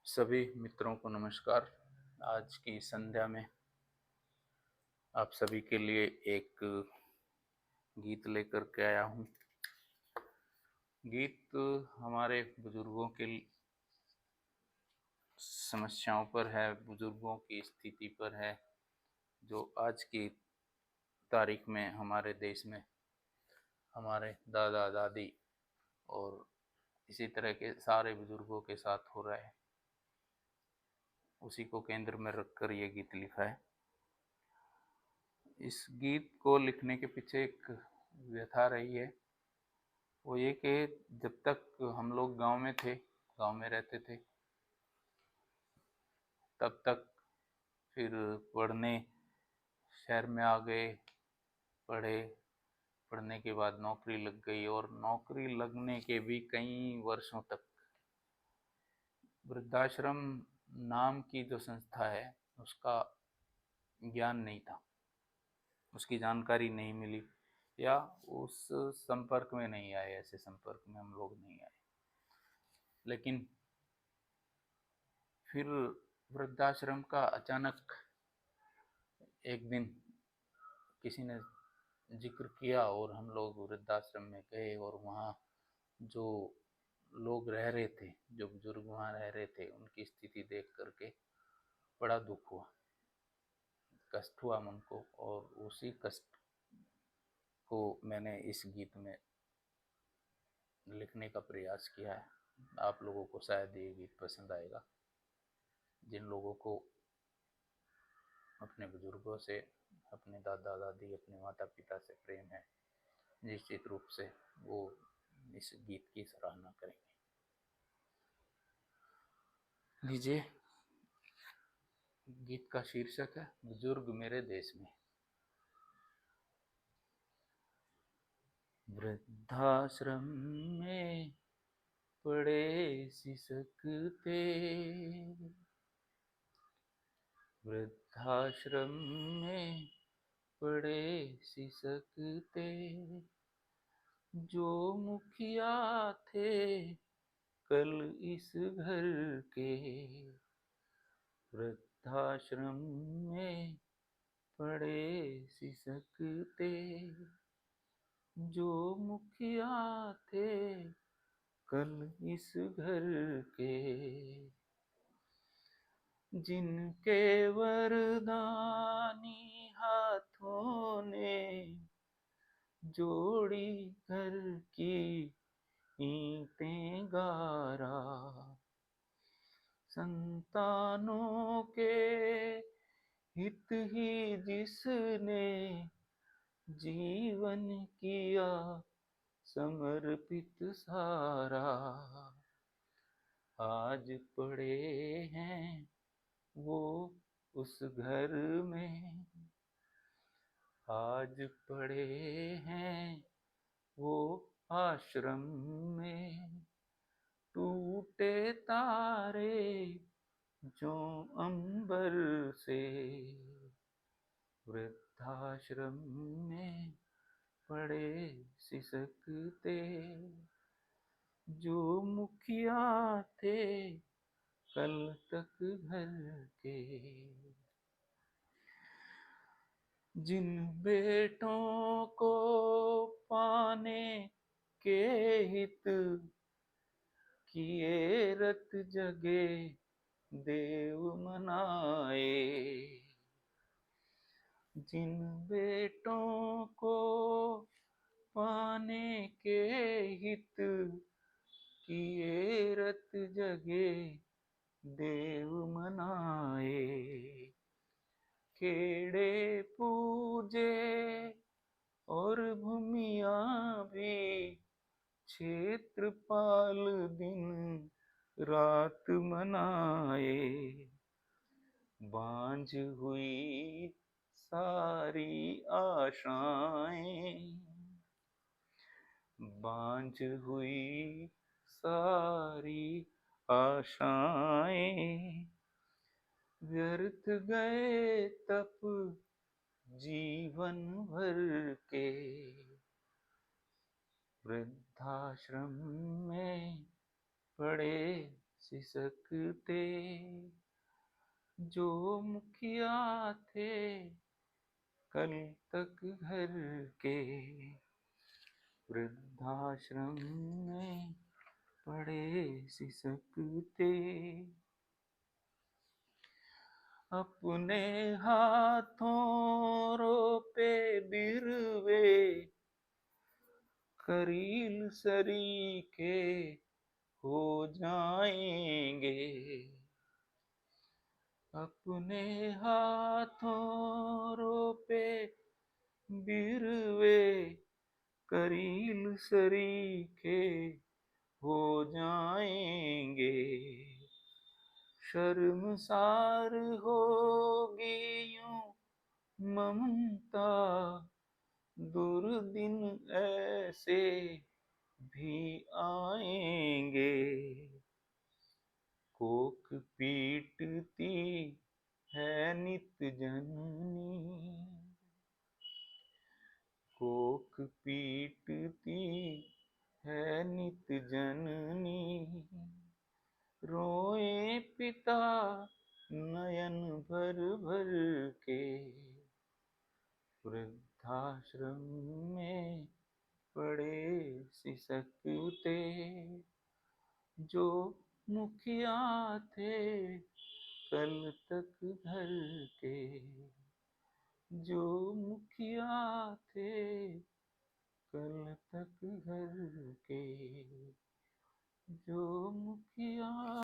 सभी मित्रों को नमस्कार। आज की संध्या में आप सभी के लिए एक गीत लेकर के आया हूँ। गीत हमारे बुजुर्गों के समस्याओं पर है, बुजुर्गों की स्थिति पर है, जो आज की तारीख में हमारे देश में हमारे दादा दादी और इसी तरह के सारे बुजुर्गों के साथ हो रहा है, उसी को केंद्र में रखकर ये गीत लिखा है। इस गीत को लिखने के पीछे एक व्यथा रही है, वो ये कि जब तक हम लोग गांव में थे, गांव में रहते थे, तब तक फिर पढ़ने शहर में आ गए, पढ़े, पढ़ने के बाद नौकरी लग गई और नौकरी लगने के भी कई वर्षों तक वृद्धाश्रम नाम की जो संस्था है उसका ज्ञान नहीं था, उसकी जानकारी नहीं मिली या उस संपर्क में नहीं आए, ऐसे संपर्क में हम लोग नहीं आए। लेकिन फिर वृद्धाश्रम का अचानक एक दिन किसी ने जिक्र किया और हम लोग वृद्धाश्रम में गए और वहाँ जो लोग रह रहे थे, जो बुजुर्ग वहाँ रह रहे थे, उनकी स्थिति देख करके बड़ा दुख हुआ, कष्ट हुआ मन को, और उसी कष्ट को मैंने इस गीत में लिखने का प्रयास किया है। आप लोगों को शायद ये गीत पसंद आएगा। जिन लोगों को अपने बुजुर्गों से, अपने दादा दादी, अपने माता पिता से प्रेम है, निश्चित रूप से वो इस गीत की सराहना करेंगे। लीजिए, गीत का शीर्षक है बुजुर्ग मेरे देश में। वृद्धाश्रम में पड़े सिसकते, वृद्धाश्रम में पड़े सिसकते, जो मुखिया थे कल इस घर के, वृद्धाश्रम में पड़े सिसकते, जो मुखिया थे कल इस घर के, जिनके वरदानी हाथों ने जोड़ी घर की ईंटें गारा, संतानों के हित ही जिसने जीवन किया समर्पित सारा, आज पड़े हैं वो उस घर में, आज पड़े हैं वो आश्रम में, टूटे तारे जो अंबर से, वृद्धाश्रम में पड़े सिसकते, जो मुखिया थे कल तक घर के, जिन बेटों को पाने के हित किए रत जगे देव मनाए, जिन बेटों को पाने के हित किए रत जगे देव मनाए, खेड़े पूजे और भूमियाँ भी क्षेत्रपाल दिन रात मनाए, बांझ हुई सारी आशाएं, बांझ हुई सारी आशाएं, व्यर्थ गए तप जीवन भर के, वृद्धाश्रम में पड़े सिसकते जो मुखिया थे कल तक घर के, वृद्धाश्रम में पड़े सिसकते। अपने हाथों रोपे बिरवे करील सरीखे हो जाएंगे। अपने हाथों रोपे बिरवे करील सरीखे हो जाएंगे। शर्मसार होगी यूं ममता, दुर्दिन ऐसे भी आएंगे। कोक पीटती है नित जननी, कोक पीटती है नित जननी। रोए पिता नयन भर भर के, वृद्धाश्रम में पड़े सिसकते। जो मुखिया थे कल तक घर के, जो मुखिया थे कल तक घर के, जो मुखिया